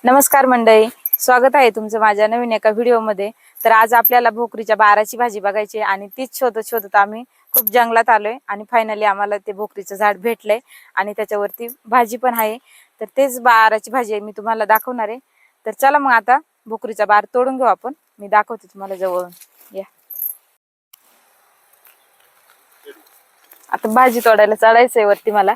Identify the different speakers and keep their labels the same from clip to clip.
Speaker 1: नमस्कार मंडळी, स्वागत आहे तुमचं माझ्या नवीन एका व्हिडिओमध्ये। तर आज आपल्याला भोकरीच्या बाराची भाजी बघायची आणि तीच शोधत शोधत आम्ही खूप जंगलात आलोय आणि फायनली आम्हाला ते भोकरीचं झाड भेटलंय आणि त्याच्यावरती भाजी पण आहे। तर तेच बाराची भाजी मी तुम्हाला दाखवणार आहे। तर चला मग आता भोकरीचा बार तोडून घेऊ आपण। मी दाखवते तुम्हाला जवळून, या। आता भाजी तोडायला चढायचंय वरती मला।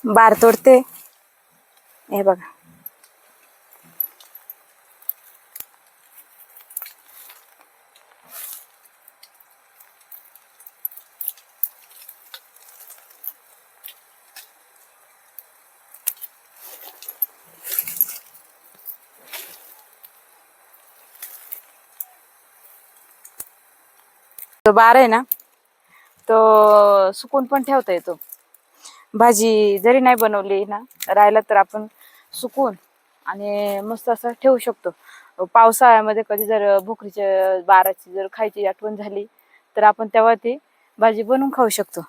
Speaker 1: बार तोडते, हे बघा। तो बार आहे ना, तो सुकून पण ठेवता येतो। भाजी जरी नाही बनवली ना, राहिला तर आपण सुकून आणि मस्त असं ठेवू शकतो। पावसाळ्यामध्ये कधी जर भोकरीच्या बाराची जर खायची आठवण झाली तर आपण तेव्हा ती भाजी बनवून खाऊ शकतो।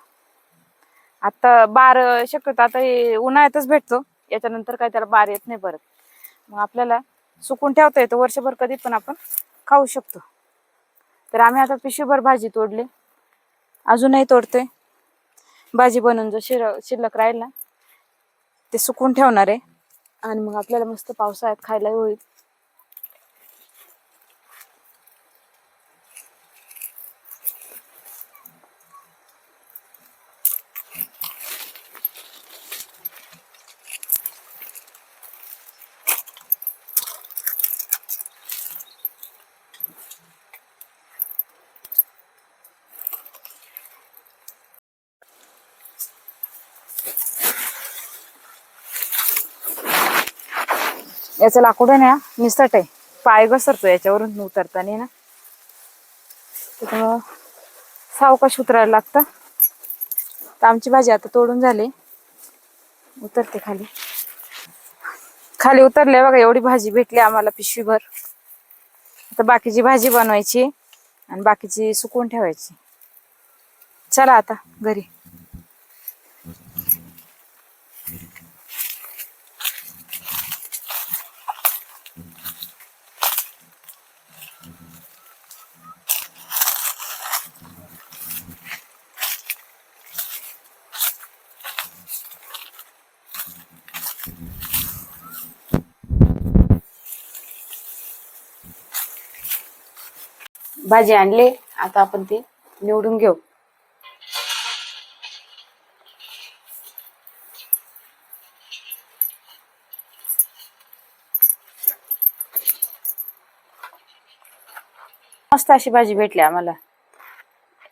Speaker 1: आता बार शक्यतो आता उन्हाळ्यातच भेटतो, याच्यानंतर काय त्याला बार येत नाही परत। मग आपल्याला सुकून ठेवता येतो, वर्षभर कधी पण आपण खाऊ शकतो। तर आम्ही आता पिशवीभर भाजी तोडली, अजूनही तोडतोय। भाजी बनवून जो शिल्लक राहील ना, ते सुकून ठेवणार आहे आणि मग आपल्याला मस्त पावसाळ्यात खायला होईल। याचं लाकूड आहे ना, निसट आहे, पाय घसरतो याच्यावरून उतरताना ना, त्याच्यामुळं सावकाश उतरायला लागतं। तर आमची भाजी आता तोडून झाली, उतरते खाली। खाली उतरले बघा, एवढी भाजी भेटली आम्हाला पिशवीभर। आता बाकीची भाजी बनवायची आणि बाकीची सुकवून ठेवायची। चला आता घरी। भाजी आणली, आता आपण ती निवडून घेऊ। मस्त अशी भाजी भेटली आम्हाला,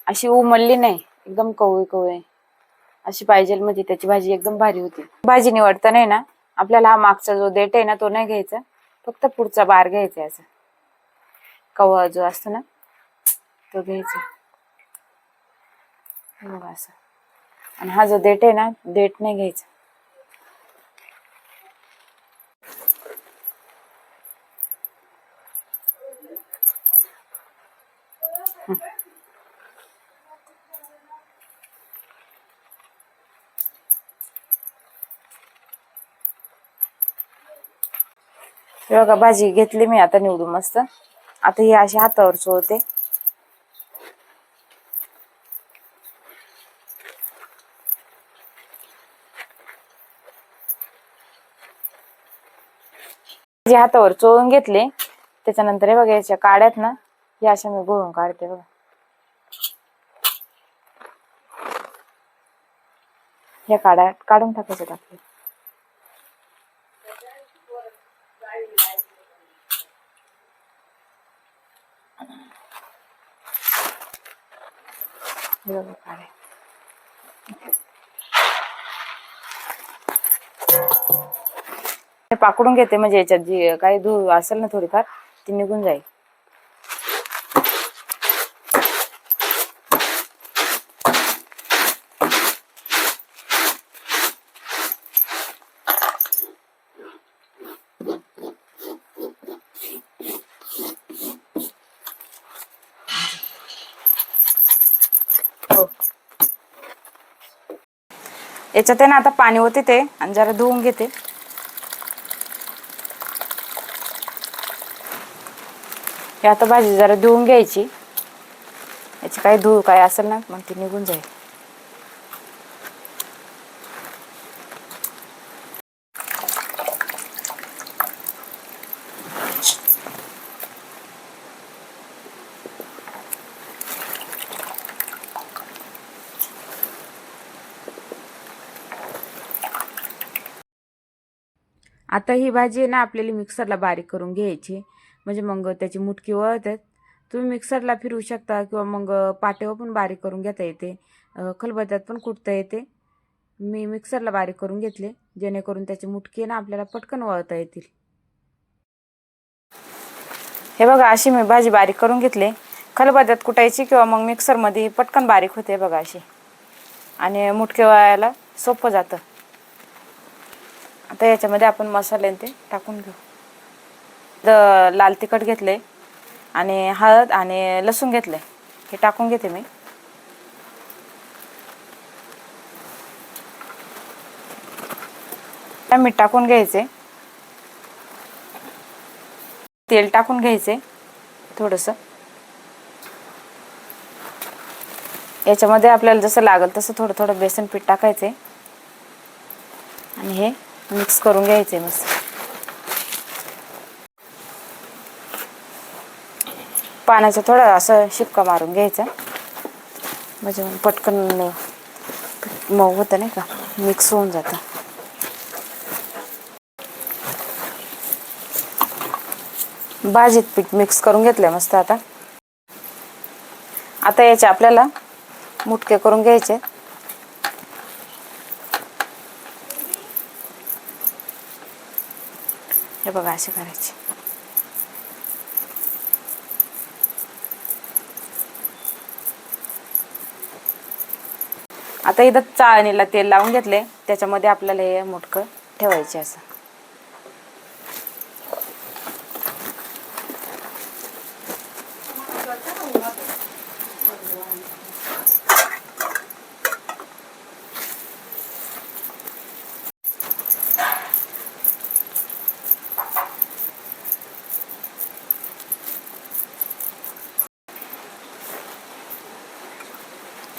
Speaker 1: अशी उमलली नाही, एकदम कवळी कवळी अशी पाहिजे। म्हणजे त्याची भाजी एकदम भारी होती। भाजी निवडताना आहे ना, आपल्याला हा मागचा जो देठ आहे ना तो नाही घ्यायचा, फक्त पुढचा बार घ्यायचा। असा कवळा जो असतो ना तो घ्यायचा, बघा असं। आणि हा जो देठ आहे ना, देठ नाही घ्यायचा। बघा भाजी घेतली मी आता निवडून मस्त। आता ही अशी हातावर चोळते। जी हातावर चोळून घेतले, त्याच्यानंतर हे बघा याच्या काड्यात ना, या अशा मी घोळून काढते बघा। या काड्या काढून टाकायच्यात आपल्या। पाकडून घेते, म्हणजे याच्यात जी काही धूळ असेल ना थोडीफार ती निघून जाईल। याच्यात आहे ना आता पाणी होते ते आणि जरा धुवून घेते. हे आता भाजी जरा धुवून घ्यायची. याची काही धूळ काय असेल ना मग ती निघून जाईल. आता ही भाजी आहे ना आपल्याला मिक्सरला बारीक करून घ्यायची, म्हणजे मग त्याची मुटकी वळतात. तुम्ही मिक्सरला फिरवू शकता किंवा मग पाट्यावर पण बारीक करून घेता येते, खलबत्त्यात पण कुटता येते. मी मिक्सरला बारीक करून घेतले जेणेकरून त्याची मुटकी ना आपल्याला पटकन वळता येतील. हे बघा अशी मी भाजी बारीक करून घेतली. खलबत्त्यात कुटायची किंवा मग मिक्सरमध्ये पटकन बारीक होते बघा अशी, आणि मुटके वळायला सोपं जातं. आता याच्यामध्ये आपण मसाले ते टाकून घेऊ. लाल तिखट घेतले आणि हळद आणि लसूण घेतले, हे टाकून घेते मी. मीठ टाकून घ्यायचे, तेल टाकून घ्यायचे थोडंसं. याच्यामध्ये आपल्याला जसं लागेल तसं थोडं थोडं बेसन पीठ टाकायचे आणि हे मिक्स करून घ्यायचे मस्त. पाण्याचा थोडा असं शिपका मारून घ्यायचा, म्हणजे पटकन मऊ होतं नाही का, मिक्स होऊन जातं. भाजीत पीठ मिक्स करून घेतलं मस्त. आता याचे आपल्याला मुटके करून घ्यायचे. हे बघा असे करायचे. आता इथं चाळणीला तेल लावून घेतले, त्याच्यामध्ये आपल्याला हे मुटकं ठेवायचे असं.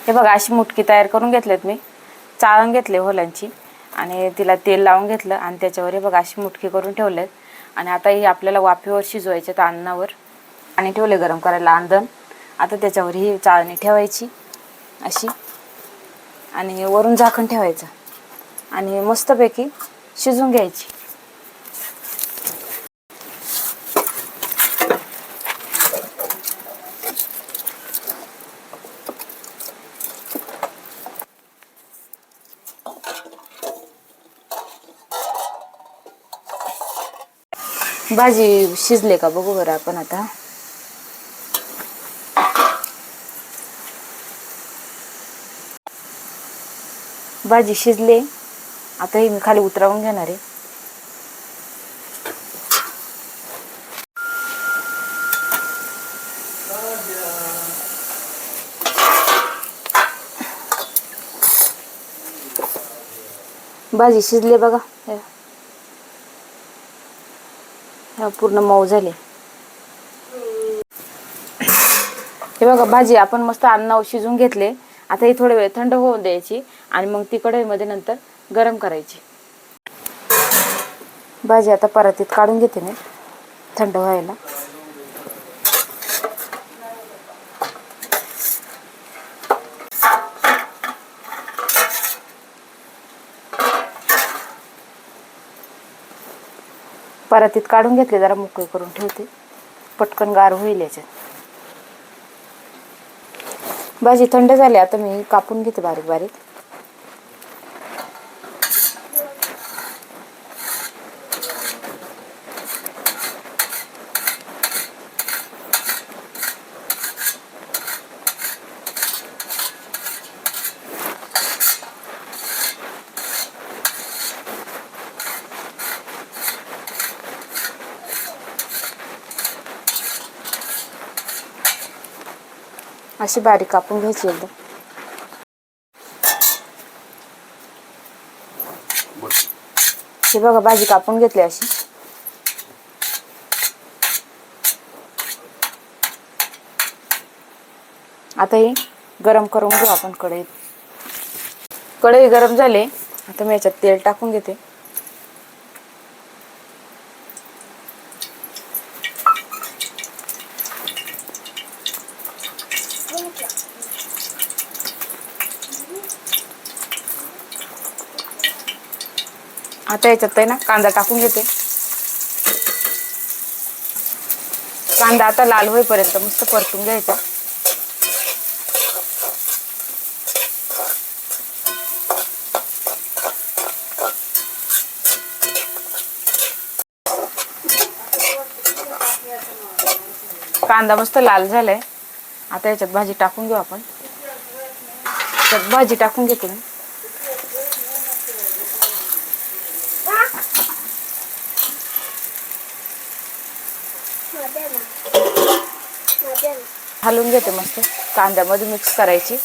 Speaker 1: हे बघा अशी मुटकी तयार करून घेतलेत मी. चाळण घेतले होलांची आणि तिला तेल लावून घेतलं आणि त्याच्यावर हे बघा अशी मुटकी करून ठेवलेत. आणि आता ही आपल्याला वाफेवर शिजवायचे. तर अन्नावर आणि ठेवले गरम करायला अंधण. आता त्याच्यावर ही चाळणी ठेवायची अशी आणि वरून झाकण ठेवायचं आणि मस्तपैकी शिजून घ्यायची. भाजी शिजले का बघू बरं आपण आता. भाजी शिजले. आता ही मी खाली उतरवून घेणार आहे. भाजी शिजले बघा, पूर्ण मऊ झाले. हे बघा भाजी आपण मस्त अन्नावर शिजून घेतले. आता ही थोडा वेळ थंड होऊन द्यायची आणि मग ती कढईमध्ये नंतर गरम करायची. भाजी आता परातीत काढून घेते मी थंड व्हायला. परातीत काढून घेतले, जरा मोकळे करून ठेवते, पटकन गार होईल याच्यात. भाजी थंड झाली. आता मी कापून घेते बारीक बारीक. अशी बारीक कापून घ्यायची एकदम. हे बघा भाजी कापून घेतली अशी. आता हे गरम करून घेऊ आपण कढईत. कढई गरम झाले. आता मी याच्यात तेल टाकून घेते. आता याच्यात आहे ना कांदा टाकून घेते. कांदा आता लाल होईपर्यंत मस्त परतून घ्यायचा. कांदा मस्त लाल झालाय. आता याच्यात भाजी टाकून घेऊ आपण. त्यात भाजी टाकून घेते मी. हलवून घेते मस्त. कांद्यामध्ये मिक्स करायची.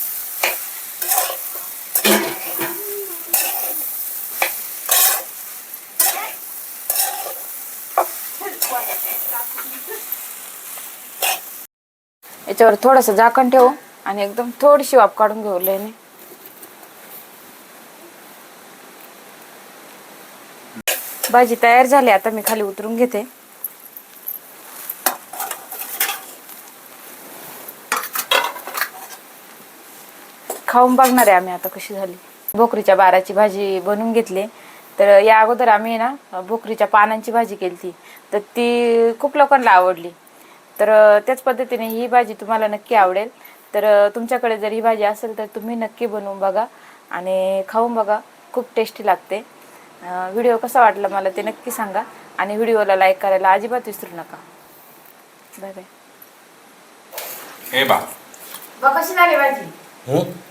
Speaker 1: याच्यावर थोडंसं झाकण ठेवू आणि एकदम थोडीशी वाफ काढून घेऊ लयने. भाजी तयार झाली. आता मी खाली उतरून घेते. खाऊन बघणार आहे आम्ही आता कशी झाली. भोकरीच्या बाराची भाजी बनवून घेतली. तर या अगोदर आम्ही ना भोकरीच्या पानांची भाजी केली तर ती खूप लोकांना आवडली. तर त्याच पद्धतीने ही भाजी तुम्हाला नक्की आवडेल. तर तुमच्याकडे जर ही भाजी असेल तर तुम्ही नक्की बनवून बघा आणि खाऊन बघा. खूप टेस्टी लागते. व्हिडिओ कसा वाटला मला ते नक्की सांगा आणि व्हिडिओला लाईक करायला अजिबात विसरू नका. Bye bye.
Speaker 2: हे बा
Speaker 1: कशी झाली भाजी?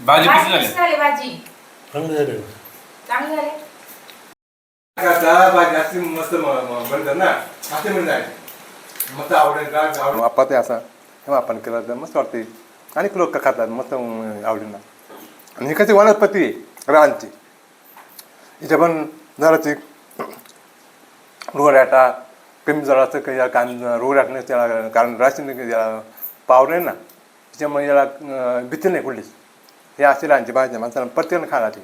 Speaker 2: भाजी कशी झाली?
Speaker 1: भाजी
Speaker 3: चांगलं झालं.
Speaker 1: चांगली झाली.
Speaker 2: भाजी मस्त बनतात ना असे म्हणजे मस्त आवडेल का
Speaker 3: बाप्पा ते असा हे आपण केला तर मस्त वाटते. अनेक लोक खातात मस्त आवडीनं. आणि ही कशी वनस्पती आहे रानची. इथे पण जराची रोगराटा कमी जराचं काही कारण रोगराट नाही त्याला. कारण रासायनिक पावर आहे ना त्याच्यामुळे याला भीती नाही कुठलीच. हे अशी रानची भाजी माणसाला प्रत्येकानं खायला ती.